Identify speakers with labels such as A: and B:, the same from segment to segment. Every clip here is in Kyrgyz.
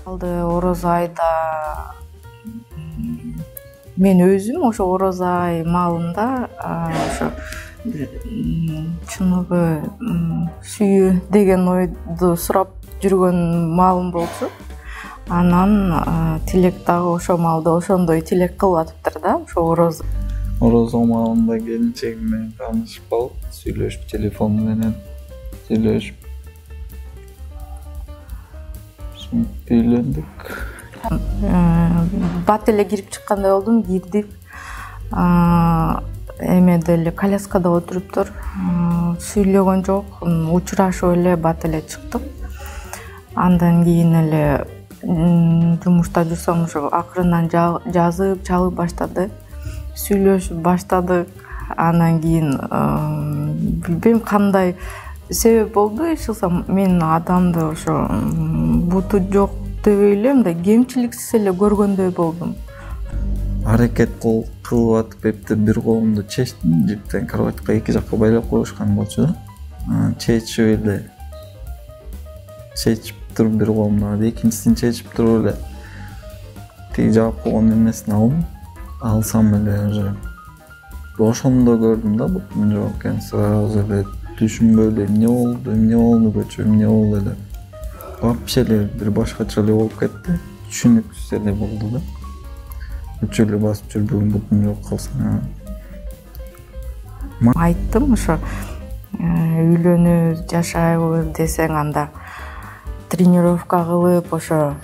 A: Алды орозо айда мен өзүм ошо орозо ай маалында ошо чыныгы сүйүү деген ойду сурап жүргөн маалым болчу. Анан тилек дагы ошо маалда ошондой тилек кылып атыптыр да, ошо орозо
B: маалында келинчегим менен таанышып алып, сүйлөшүп телефон менен сүйлөшүп үйлөндүк.
A: Бат эле кирип чыккандай болдум, кирдик. Эмеде эле коляскада отуруптур. Сүйлөгөн жок, учурашып эле бат эле чыктык. Андан кийин эле жумушта жүрсөм ошо акырынан жазып чалып баштады. Сүйлөшүп баштадык. Анан кийин билбейм кандай себеп болду, эч кылсам мен адамды ошо буту жок деп ойлойм да, кемчиликсиз эле көргөндөй болдум.
B: Аракет кылып атып эптеп бир колумду чечтим, жиптен кроватька эки жакка байлап коюшкан болчу да. Чечип эле туруп бир колумду, экинчисин чечип туруп эле тиги жаап койгон эмесин алсам эле уже ошондо көрдүм да, бутум жок экенин. Сразу эле түшүнбөй эле эмне болду көчү, эмне болду эле. Вообще эле бир башкача эле болуп кетти. Түшүнүксүз эле болду да. Үчү эле басып жүрбөгөн бутум жок калсаң.
A: Айттым ошо үйлөнүп жашайбыз десең, анда тренировка кылып ошо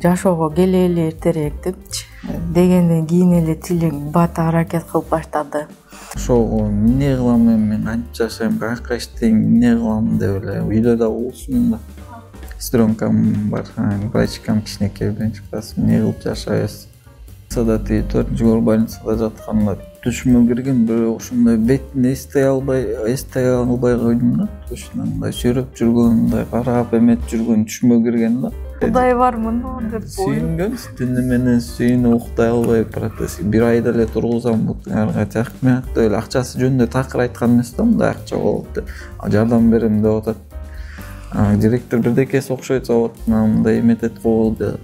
A: жашоого келели эртерээк депчи. Дегенден кийин эле тилек бат аракет кылып баштады.
B: Ошого эмне кылам мен кантип жашайм, каяка иштейм, эмне кылам деп эле үйдө да болсун да. Сестренкам бар, братчикам кичинекей билен чыкасың, эмне кылып жашайбыз. Тиги 4-көр больницада жатканда түшүмө кирген, бирок ошондой бетин эстей албай койдум да. Ушундай сүрөп жүргөн, мындай карап эметип жүргөн түшүмө кирген да.
A: Кудай бармын деп
B: сүйүнгөн, түнү менен сүйүнүп уктай албай протез. Бир айда эле тургузам, бутуңарга жакмак деп эле акчасы жөнүндө такыр айткан эмес да, мындай акча болот деп. Жардам берем деп атат. Директор бирдекеси окшойт, мындай эметет го деп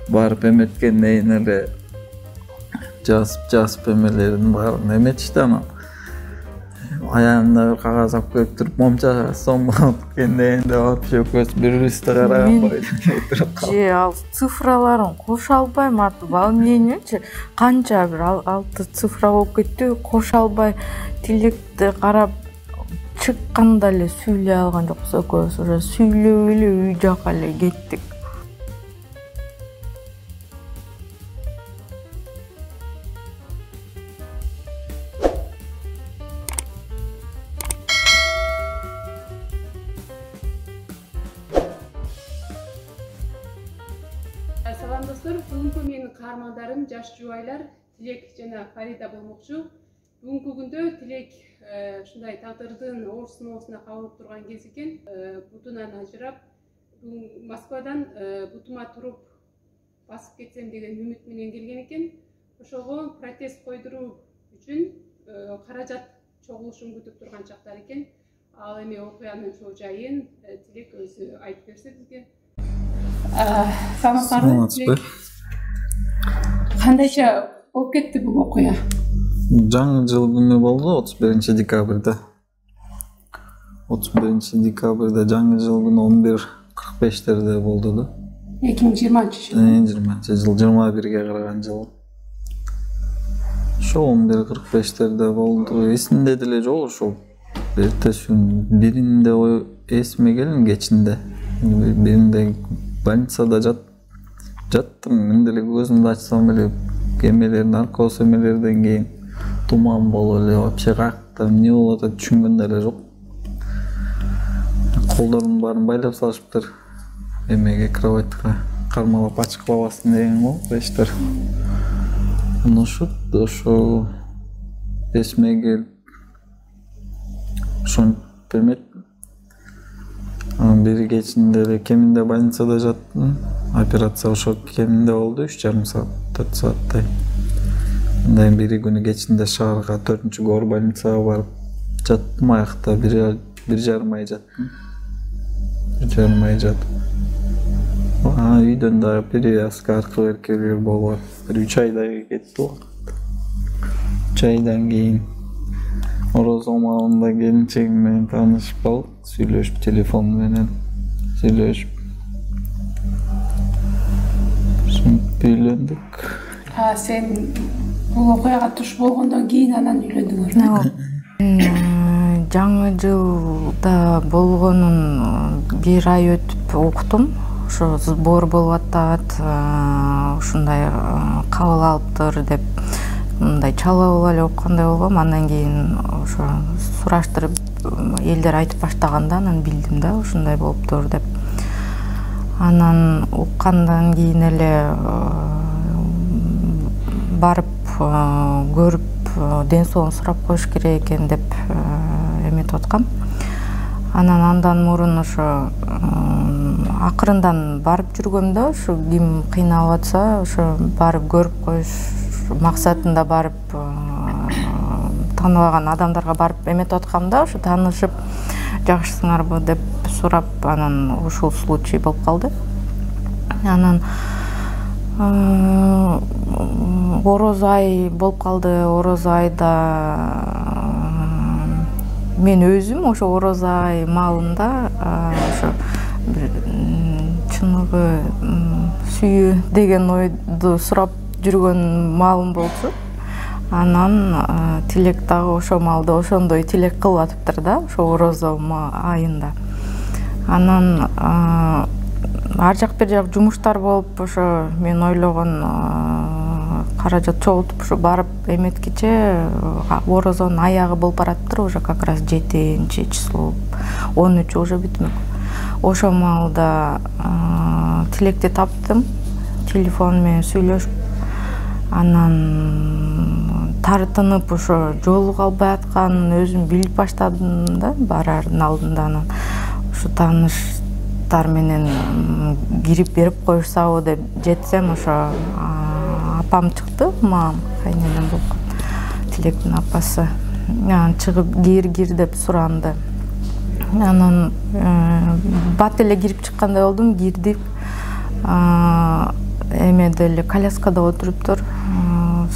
B: барып эметкенден кийин эле жазып эмелерин баарын эметишти. Анан аягында бир кагаз алып келип туруп, момча сом кенден деп вообще көз бири-бирибизди карабай
A: же ал цифраларын кошо албайм, артып ал эмнечи канча бир 6 цифра болуп кетти, кошо албай тилекти карап чыкканда эле сүйлөй алган жокпуз экөөбүз. Ошо сүйлөп эле үй жака эле кеттик.
C: Салам достор, бүгүнкү менин каармандарым жаш жубайлар Тилек жана Фарида болмокчу. Бүгүнкү күндө Тилек ушундай тагдырдын оорусуна кабылып турган кез экен. Бутунан ажырап, Москвадан бутума туруп басып кетсем деген үмүт менен келген экен. Ошого протез койдуруу үчүн каражат чогулушун күтүп турган чактар экен. Ал эми окуянын чоо жайын Тилек өзү айтып берсе бизге.
B: Саламатсызбы?
C: Кандайча болуп кетти бул окуя?
B: Жаңы жыл күнү болду, 31 декабрда. 31 декабрда жаңы жыл күнү 11:45 болду да.
C: 2020-жыл.
B: 20-жыл, 21-ге караган жыл. Ошо 11:45 болду. Эсимде деле жок ошол. Эртесин биринде эсиме келдим, кечинде. Биринде больницада жаттым, мен деле көзүмдү ачсам эле эмелер, наркоз эмелерден кийин туман болуп эле вообще каякта эмне болуп атат түшүнгөн деле жок. Колдорумдун баарын байлап салышыптыр. Эмеге кроватька кармалап ачыклабасын деген го бештер. Ошо эсиме келип ошонтип эмет. Бир кечинде эле кеминде больницада жаттым. Операция ошо кеминде болду 3,5 саат, 4 сааттай. Андан бир күнү кечинде шаарга 4-көр больницага барып жаттым. Аякта 1,5 ай жаттым. Үйдөн дагы перевязка аркылуу эркелер болот. 3 айдай кетти убакыт. 3 айдан кийин орозо маалында келинчегим менен таанышып алып, сүйлөшүп телефон менен сүйлөшүп үйлөндүк.
C: Сен бул окуяга туш болгондон кийин анан үйлөндүңөр.
A: Жаңы жылда болгонун 1 ай өтүп уктум. Ошо сбор болуп атат, ушундай кабыл алыптыр деп мындай чалып эле уккандай болгом. Андан кийин ошо сураштырып элдер айтып баштаганда анан билдим да ушундай болуптур деп. Анан уккандан кийин эле барып көрүп ден соолугун сурап коюш керек экен деп эметип аткам. Андан мурун ошо акырындан барып жүргөм да, ошо ким кыйналып атса, ошо барып көрүп коюш максатында барып тааныбаган адамдарга барып эметип аткам да, ошо таанышып жакшысыңарбы деп сурап, анан ушул случай болуп калды. Анан орозо ай болуп калды. Орозо айда мен өзүм ошо орозо ай маалында ошо бир чыныгы сүйүү деген ойду сурап жүргөн маалым болчу. Анан тилек дагы ошо маалда ошондой тилек кылып атыптыр да, ошо орозо айында. Анан ар жак бир жак жумуштар болуп, ошо мен ойлогон каражат чогултуп ушу барып эметкиче орозонун аягы болуп бараттыр, уже как раз 7 число, 13 уже бүтмөк. Ошо маалда тилекти таптым, телефон менен сүйлөшүп, анан тартынып ошо жолу калбай атканын өзүм билип баштадым да, барардын алдында. Анан ушу тааныштар менен кирип берип коюшсабы деп жетсем, ошо апам чыкты, мамам, кайненем болгон, Тилектин апасы. Анан чыгып кир деп суранды. Анан бат эле кирип чыккандай болдум, кирдик. Эмеде эле коляскада отуруптур,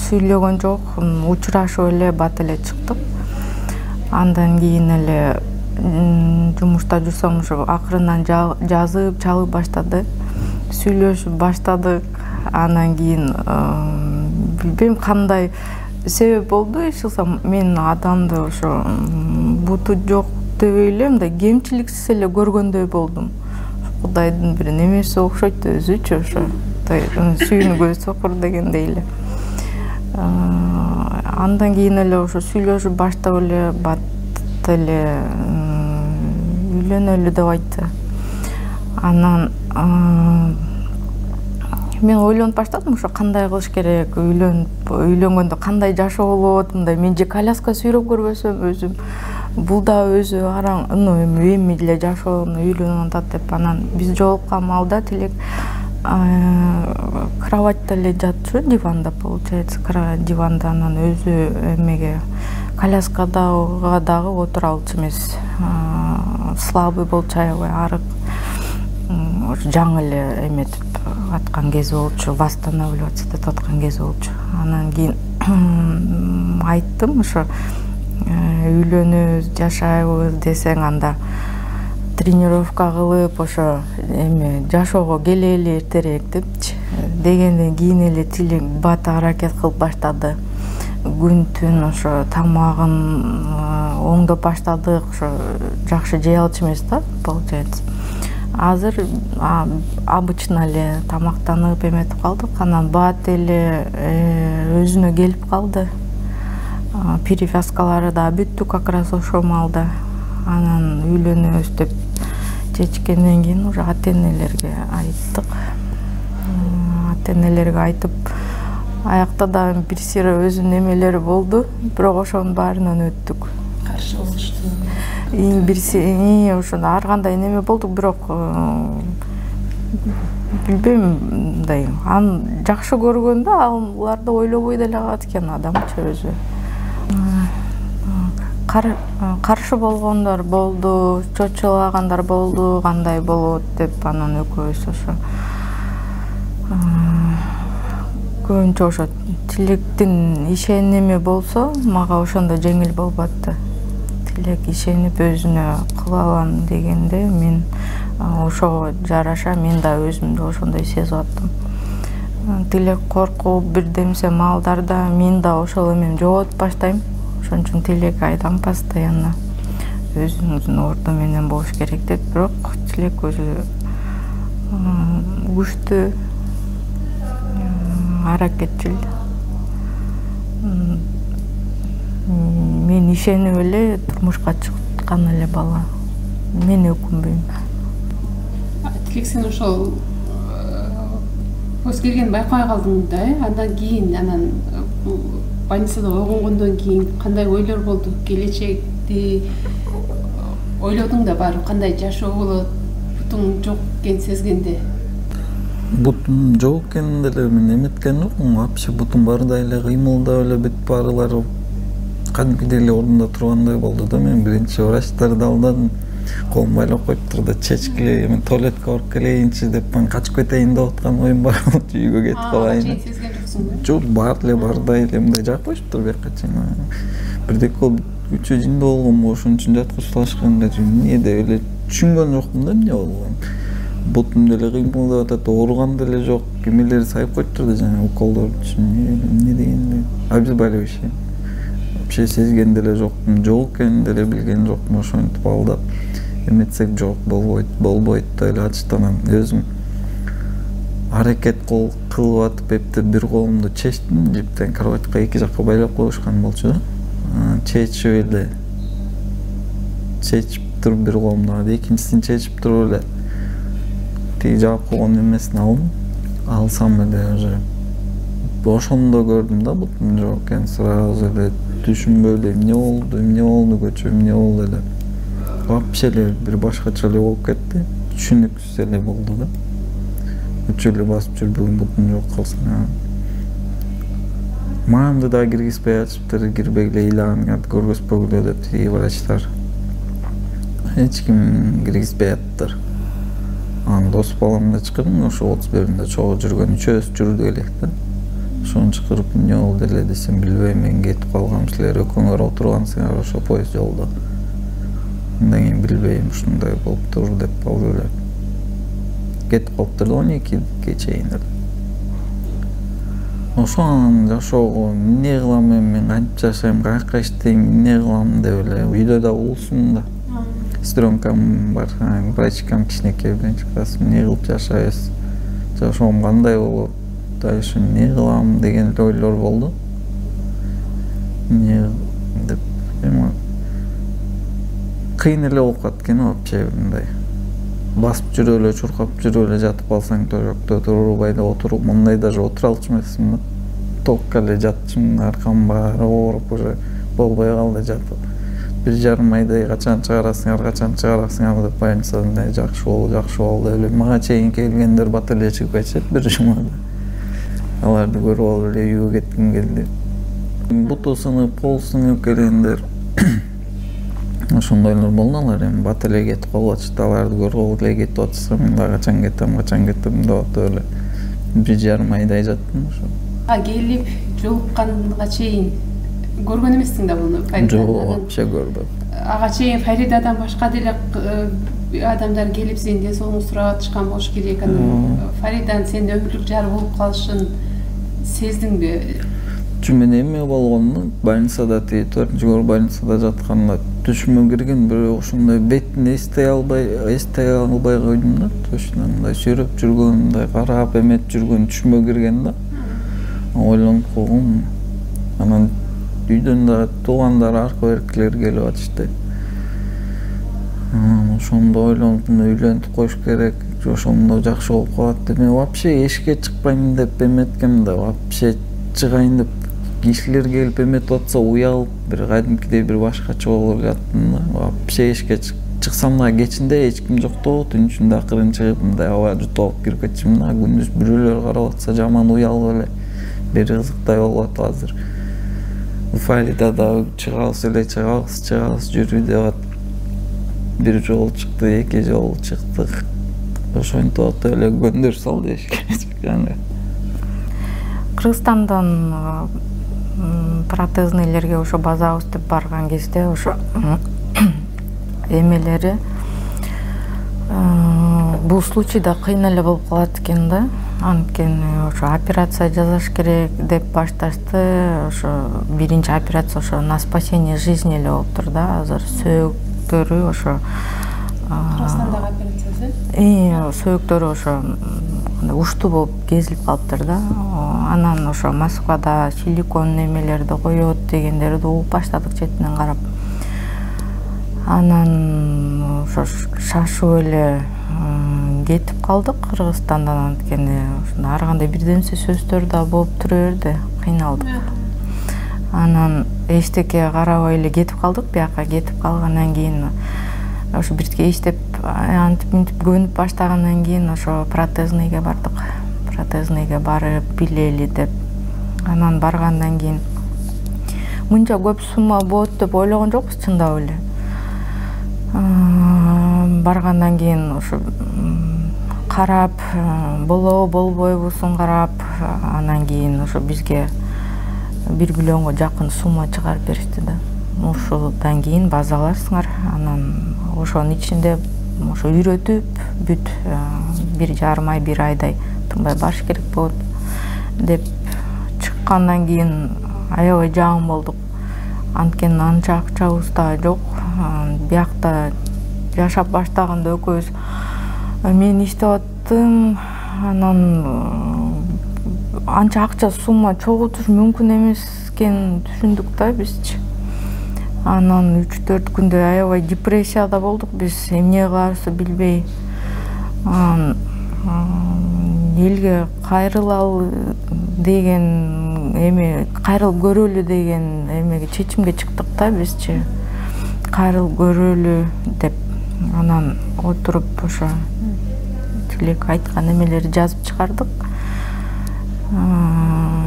A: сүйлөгөн жок, учурашып эле бат эле чыктык. Андан кийин эле жумушта жүрсөм, ошо акырындан жазып чалып баштады, сүйлөшүп баштадык. Анан кийин билбейм кандай себеп болду, эч кылсам мен адамды ошо буту жок дебей эле, мындай кемчиликсиз эле көргөндөй болдум. Кудайдын бир немеси окшойт өзүчү, ошо сүйүүнү көз сокур дегендей эле. Андан кийин эле ошо сүйлөшүп баштап эле бат эле үйлөнөлү деп айтты. Анан мен ойлонуп баштадым, ошо кандай кылыш керек, үйлөнгөндө кандай жашоо болот, мындай мен же коляска сүйрөп көрбөсөм өзүм, бул да өзү араң эми эле жашоону үйлөнүп атат деп. Анан биз жолуккан маалда Тилек кроватьта эле жатчу, диванда получается, диванда. Анан өзү эмеге коляскадага дагы отура алчу эмес, слабый болчу, аябай арык, жаңы эле эметип аткан кези болчу, восстанавливаться деп аткан кези болчу. Анан кийин айттым, ошо үйлөнөбүз, жашайбыз десең, анда тренировка кылып ошо эме жашоого келели эртерээк депчи. Дегенден кийин эле Тилек бат аракет кылып баштады. Күн түн ошо тамагын оңдоп баштадык, ошо жакшы жей алчу эмес да, получается. Азыр обычно эле тамактанып эметип калдык. Анан бат эле өзүнө келип калды. Перевязкалары да бүттү как раз ошо маалда. Анан үйлөнөбүз деп чечкенден кийин уже ата-энелерге айттык. Ата-энелерге айтып, аякта да бир сыйра өзүнүн эмелери болду, бирок ошонун баарынан өттүк.
C: Каршы болушту.
A: Ошондо ар кандай неме болдук, бирок билбейм, мындай аны жакшы көргөндө аларды ойлобой деле калат экен адамчы өзү. Каршы болгондор болду, чочулагандар болду, кандай болот деп. Анан экөөбүз ошо көбүнчө ошо Тилектин ишеними болсо мага ошондо жеңил болуп атты. Тилек ишенип өзүнө кыла алам дегенде мен ошого жараша мен да өзүмдү ошондой сезип аттым. Тилек коркуп бирдемсе маалдарда мен да ошол эмем жоготуп баштайм. Ошон үчүн Тилек айдам постоянно өзүңүздүн орду менен болуш керек дейт. Бирок Тилек өзү күчтүү, аракетчил. Мен ишенип эле турмушка чыккан эле бала. Мен өкүнбөйм.
C: Тилек сен ошол өз келгенин байкабай калдың да, андан кийин больницада ойгонгондон кийин кандай ойлор болду? Келечекти ойлодуң да барып, кандай жашоо болот? Бутуң жок экенин сезгенде.
B: Бутум жок экенин деле мен эметкен жокмун. Вообще бутум баардай эле кыймылдап эле бүт баарылары кадимкидей эле ордунда тургандай болду да. Мен биринчи врачтарды алдадым. Колум байлап коюптур да, чечкилей, мен туалетке барып келейинчи деп качып кетейин деп аткан оюм бар. Үйгө кетип калайын.
C: Сезген жоксуңбу?
B: Жок, баардай эле мындай жаап коюштур бияка чейин. Бирдек ол үчөө жинде болгонмун, ошон үчүн жаткызып салышкан эле. Эмне деп эле түшүнгөн жокмун да эмне болгонун. Бутум деле кыймылдап атат, ооруган деле жок. Кимелер сайып коюптур да жана уколдор үчүн. Эмне дегенде обезболивающий. Вообще сезген деле жокмун, жок экенин деле билген жокмун. Ошентип алдап эметсек жок болбойт деп эле ачтанам. Өзүм аракет кылып атып эптеп бир колумду чечтим, жиптен кроватька эки жакка байлап коюшкан болчу да. Чечип эле чечип туруп бир колумду, экинчисин чечип туруп эле тиги жаап койгон эмесин алсам эле уже ошондо көрдүм да бутум жок экенин. Сразу эле түшүнбөй эле эмне болду көчү, эмне болду эле. Вообще эле бир башкача эле болуп кетти. Түшүнүксүз эле болду да. Үчү эле басып жүрбөгөн бутум жок калсын. Мамамды да киргизбей атышыптыр, кирбегиле ыйлаган көргөзбөгүлө деп тиги врачтар. Эч ким киргизбей аттыр. Анан дос баламды чакырдым, ошо 31-нде чогуу жүргөн, үчөөбүз жүрдүк элек да. Ошону чакырып эмне болду эле десем, билбейм, мен кетип калгам, силер экөөңөр отургансыңар ошо поезд жолдо. Андан кийин билбейм, ушундай болуптур деп алып эле кетип калыптыр да 12-ге чейин эле. Ошон жашоого эмне кылам мен кантип жашайм, каяка иштейм, эмне кылам деп эле үйдө да улусум да. Сестренкам бар, врачкам кичинекей биринчи класс, эмне кылып жашайбыз, жашоом кандай болот, дальше эмне кылам деген ойлор болду. Эмне деп кыйын эле болуп калат экен вообще мындай. Басып жүрүп эле, чуркап жүрүп эле жатып алсаң төшөктө турбай да отуруп, мындай даже отура алчу эмесмин да. Токко эле жатчымын, аркам баары ооруп уже болбой калды жатып. 1,5 айдай качан чыгарасыңар деп больницада жакшы болду эле. Мага чейин келгендер бат эле чыгып кетишет бир жумада. Аларды көрүп алып эле үйгө кетким келди. Буту сынып, кол сынып келгендер ошондойлор болду. Алар эми бат эле кетип калып атышты. Аларды көрүп алып эле кетип атышса, мен да качан кетем деп атып эле 1,5 айдай жаттым ошо.
C: Келип жолукканга чейин көргөн эмессиң да буну?
B: Жок, вообще көрбөм.
C: Ага чейин Фаридадан башка деле адамдар келип сенин ден соолугуңду сурап атышкан болуш керек. Фариданың сенин өмүрлүк жары болуп калышын сездиңби?
B: Мен эме болгону, больницада 4-көр больницада жатканда түшүмө кирген, бирок ошондой бетин эстей албай койдум да. Точно мындай сүрөп жүргөн, мындай карап эметип жүргөн түшүмө кирген да. Ойлонуп койгом. Анан үйдөн да туугандар арка беркилер келип атышты. Ошондо ойлонуп, үйлөнүп коюш керек, ошондо жакшы болуп калат деп. Мен вообще эшикке чыкпайм деп эметкем да, вообще чыгайын деп кишилер келип эметип атса уялып, бир кадимкидей бир башкача болуп жаттым да. Вообще эшикке чыксам да кечинде эч ким жоктогу, түн ичинде акырын чыгып, мындай аба жутуп алып кирип кетчүмүн да. Күндүз бирөөлөр карап атса жаман уялып эле бир кызыктай болуп атат азыр. Фаридада чыгабыз жүрүү деп атып. Бир жол чыкты, эки жол чыктык. Ошентип атып эле көндүр салды эшикке.
A: Кыргызстандан протезныйлерге ошо базабыз деп барган кезде ошо эмелери бул случайда кыйын эле болуп калат экен да. Анткени ошо операция жасаш керек деп башташты. Ошо биринчи операция ошо на спасение жизни эле болуптур да. Азыр сөөктөрү ошо
C: Кыргызстандагы операциясы?
A: Сөөктөрү ошо уштуу болуп кезилип калыптыр да. Анан ошо Москвада силикон немелерди коёт дегендерди угуп баштадык четинен карап. Анан ошо шашып эле кетип калдык Кыргызстандан. Анткени ар кандай бирдемсе сөздөр да болуп тура берди, кыйналдык. Анан эчтеке карабай эле кетип калдык. Бияка кетип калгандан кийин ошо бирке иштеп антип мынтип көнүп баштагандан кийин ошо протезныйга бардык. Протезныйга барып билели деп. Анан баргандан кийин мынча көп сумма болот деп ойлогон жокпуз чындап эле. Баргандан кийин ошо карап, болобу болбойбусун карап, анан кийин ошо бизге 1 миллионго жакын сумма чыгарып беришти да. Ошодан кийин базаларсыңар, анан ошонун ичинде ошо үйрөтүп бүт 1,5 ай 1 айдай тынбай барыш керек болот деп чыккандан кийин аябай жагым болдук. Анткени анча акчабыз да жок. Биякта жашап баштаганда экөөбүз мен иштеп аттым, анан анча акча сумма чогултуш мүмкүн эмес экенин түшүндүк да бизчи. Анан 3-4 күндө аябай депрессияда болдук биз, эмне кыларыбызды билбей. Элге кайрылалы деген эме, кайрылып көрөлү деген эмеге чечимге чыктык да бизчи. Кайрылып көрөлү деп анан отуруп ошо тилек айткан эмелерди жазып чыгардык.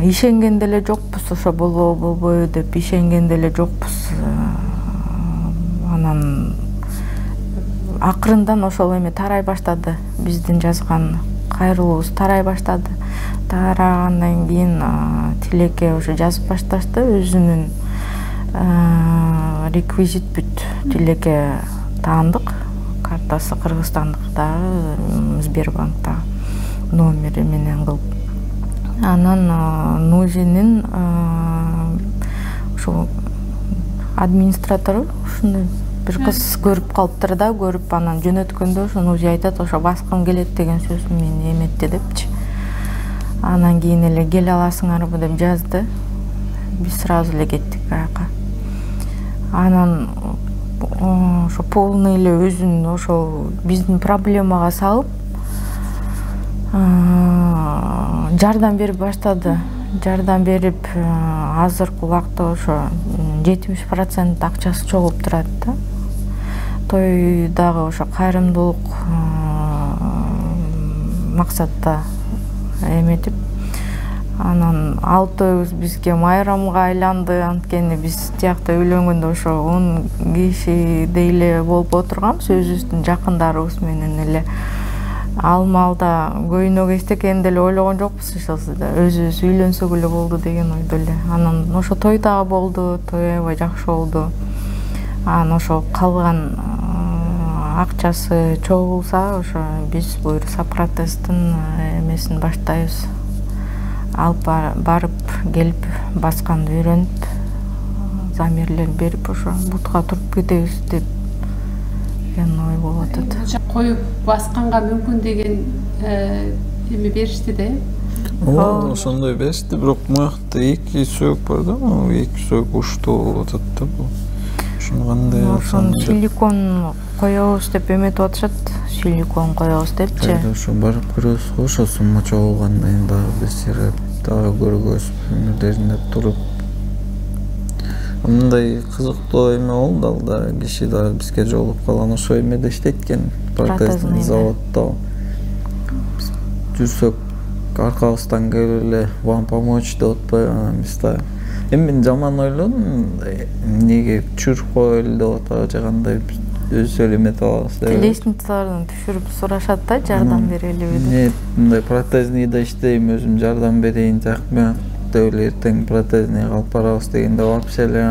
A: Ишенген деле жокпуз, ошо болобу болбойбу деп ишенген деле жокпуз. Анан акырындан ошол эме тарай баштады. Биздин жазган кайрылуубуз тарай баштады. Тарагандан кийин тилекке ошо жазып башташты. Өзүнүн реквизит бүт тилекке таандык. Картасы Кыргызстандыкта, Сбербанкта номери менен кылып. Анан Нузинин ошо администратору ушундай бир кыз көрүп калыптыр да, көрүп анан жөнөткөндө ошо Нузи айтат, ошо баскым келет деген сөзүн мени эметти депчи. Анан кийин эле келе аласыңарбы деп жазды. Биз сразу эле кеттик аяка. Анан ошо полный эле өзүн ошо биздин проблемага салып жардам берип баштады. Жардам берип азыркы убакта ошо 70% акчасы чогулуп турат да. Тойдагы ошо кайрымдуулук максатта эметип, анан ал тойубуз бизге майрамга айланды. Анткени биз тиякта үйлөнгөндө ошо 10 кишидей эле болуп отурганбыз, өзүбүздүн жакындарыбыз менен эле. Ал маалда көйнөк эстекени деле ойлогон жокпуз, өзүбүз үйлөнсөк эле болду деген ойдо эле. Анан ошо той дагы болду, той аябай жакшы болду. Анан ошо калган акчасы чогулса, ошо биз буюрса протездин эмесин баштайбыз. Алып барып келип басканды үйрөнүп, замерлер берип ошо бутка туруп кетебиз деп ой болуп атат.
C: Коюп басканга мүмкүн деген эме беришти да.
B: Ооба, ошондой беришти, бирок муякта 2 сөөк бар да, 2 сөөк уштуу болуп атат да бул. Ошону кандай
A: ошону силикон коебуз деп эметип атышат. Силикон коебуз депчи.
B: Ошо барып көрөбүз го, ошо сумма чогулгандан кийин дагы биз дагы көргөз өмүрлөрүндө туруп. Мындай кызыктуу эме болду, алда киши да бизге жолугуп калган, ошо эмеде иштейт экен, протездин заводдо. Жүрсөк аркабыздан келип эле вам помочь деп атпайбы, анан биз да эми мен жаман ойлодум, эмнеге түшүрүп коелу деп атабы же кандай. өзү эле эметип алабыз деп.
A: Лестницаларын түшүрүп сурашат да, жардам берелиби деп.
B: Мен мындай протезныйда иштейм, өзүм жардам берейин, жакмыйт деп эле эртең протезный калып барабыз дегенде вообще эле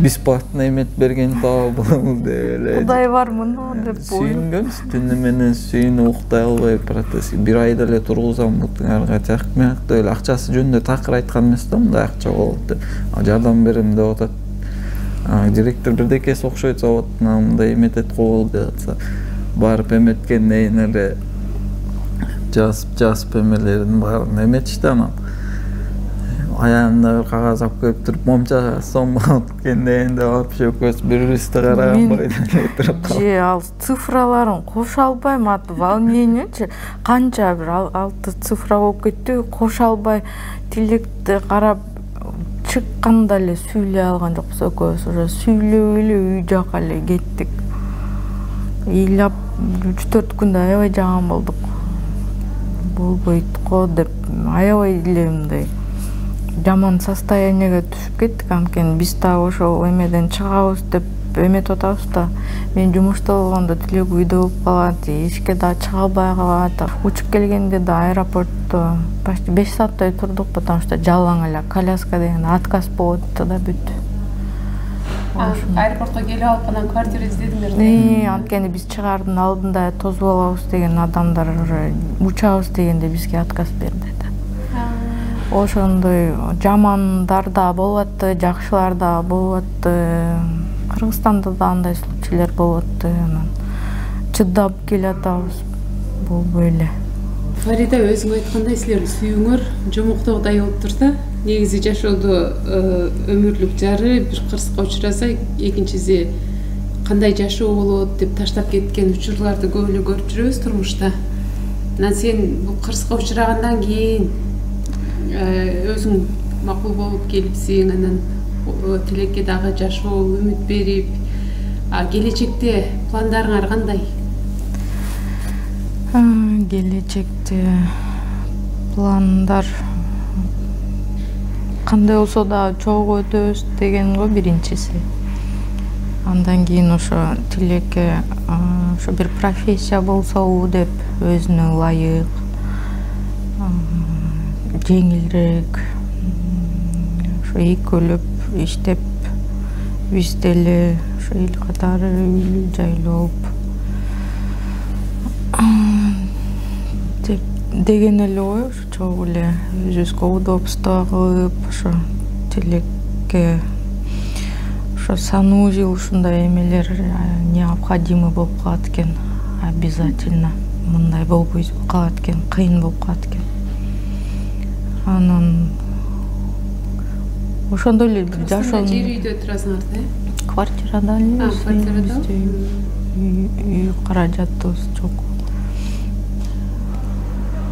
B: бесплатно эмет берген табылабыз деп эле.
A: Кудай бармын деп
B: сүйүнгөм, түнү менен сүйүнүп уктай албай протез 1 айда эле тургузам, бутуңарга жакмыйт деп эле. Акчасы жөнүндө такыр айткан эмес да, мындай акча болот деп. Жардам берем деп атат. Директор бирдекеси окшойт, заводтун мындай эметет го деп атса, барып эметкенден кийин эле жазып эмелерин баарын эметишти. Анан аягында бир кагаз алып келип туруп, момча сом өткөндөн да вообще көз бири-бирибизди караганбай туруп калдык.
A: Же ал цифраларын кошо албайм, ат волнениечи канча бир 6 цифра болуп кетти, кошо албай тилекти карап чыкканда эле сүйлөй алган жокпуз экөөбүз. Уже сүйлөп эле үй жака эле кеттик. Ыйлап 3-4 күндө аябай жаган болдук. Болбойт го деп аябай эле мындай жаман состояниеге түшүп кеттик. Анткени биз да ошол эмеден чыгабыз деп эметип атабыз да. Мен жумушта болгондо Тилек үйдө болуп калат, эчке да чыга албай калат. Учуп келгенде да аэропортто почти 5 сааттай турдук, потому что жалаң эле коляска деген отказ болуп атты да бүт.
C: Аэропортко келип алып анан квартира издедиңер.
A: Анткени биз чыгаардын алдында тозуп алабыз деген адамдар уже учабыз дегенде бизге отказ берди да. Ошондой жамандар да болуп атты, жакшылар да болуп атты. Кыргызстанда да андай случайлар болуп атты. Анан чыдап келатабыз, болбой эле.
C: Фарида өзүң айткандай, силердин сүйүүңөр жомоктогудай болуп турса, негизи жашоодо өмүрлүк жары бир кырсыкка учураса, экинчиси кандай жашоо болот деп таштап кеткен учурларды көп эле көрүп жүрөбүз турмушта. Анан сен бул кырсыкка учурагандан кийин өзүң макул болуп келипсиң, анан Тилекке дагы жашоо үмүт берип, келечекте пландарыңар кандай?
A: Келечекте пландар кандай болсо да чогуу өтөбүз деген го биринчиси. Андан кийин ошо Тилекке ошо бир профессия болсобу деп, өзүнө ылайык, жеңилирээк, ошо экөөлөп иштеп, биз деле ошо эл катары үйлүү жайлуу болуп деген эле ой. Ошо чогуу эле өзүбүзгө удобство кылып, ошо Тилекке ошо санузел ушундай эмелер необходимый болуп калат экен. Обязательно мындай болбой калат экен, кыйын болуп калат экен. Анан ошондой эле жашоо.
C: Жер үйдө турасыңар да?
A: Квартирада эле.
C: Квартирада?
A: Үй каражатыбыз жок.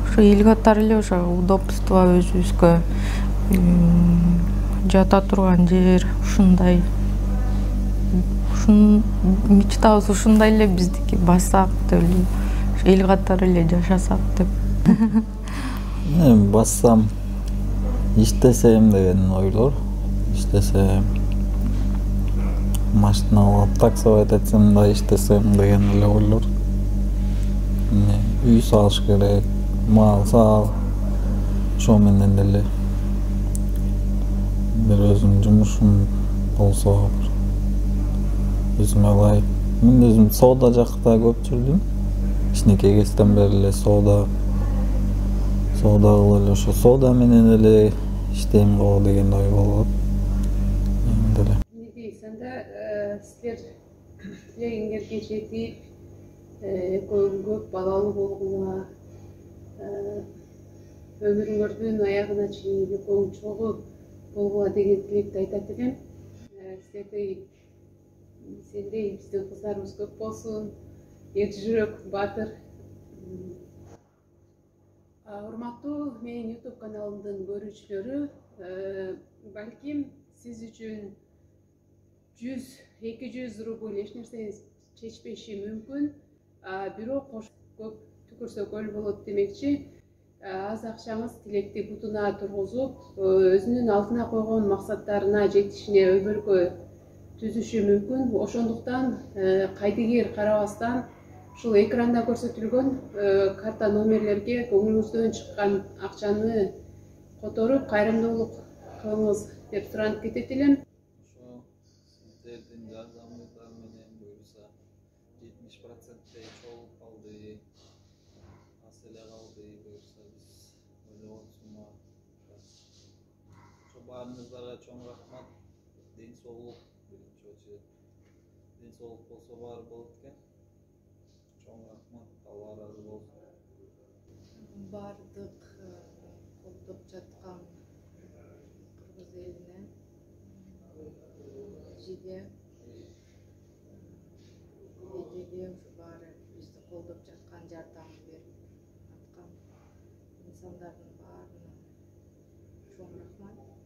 A: Ошо эл катары эле ошо удобство, өзүбүзгө жата турган жер ушундай. Мечтабыз ушундай эле биздики бассак деп эле, эл катары эле жашасак деп.
B: Бассам, иштесем деген ойлор. İştesem, машина алып таксовать этсем да иштесем деген эле ойлор. Үй салыш керек, мал сал. Ошо менен эле бир өзүмдүн жумушум болсо, өзүмө ылайык. Мен өзүм соода жакта көп жүрдүм. Кичинекей кезден бери эле соода кылып эле ошо соода менен эле иштейм го деген ой болот.
C: Силер тилегиңерге жетип, экөөң көп балалуу болгуңа, өмүрүңөрдүн аягына чейин экөөң чогуу болгула деген тилекти айтат элем. Сендей биздин кыздарыбыз көп болсун, эр жүрөк, баатыр. Урматтуу менин YouTube каналымдын көрүүчүлөрү, балким сиз үчүн 100-200 рубль эч нерсени чечпеши мүмкүн. Бирок көп түкүрсө көл болот демекчи. Аз акчаңыз Тилекти бутуна тургузуп, өзүнүн алдына койгон максаттарына жетишине өмүргө түзүшү мүмкүн. Ошондуктан кайдыгер карабастан ушул экранда көрсөтүлгөн карта номерлерге көңүлүңүздөн чыккан акчаны которуп кайрымдуулук кылыңыз деп суранып кетет элем.
B: Ошо сиздердин жардамыңыздар менен буюрса 70%-те чогулуп калды, аз эле калды буюрса биз ойлогон сумма. Ошо баарыңыздарга чоң рахмат. Ден соолук биринчи очередь. Ден соолук болсо баары болот экен. Чоң рахмат, Алла ыраазы болсун.
A: Бардык колдоп жаткан кыргыз элине эжеге ушу баары бизди колдоп жаткан, жардам берип аткан инсандардын баарына чоң рахмат.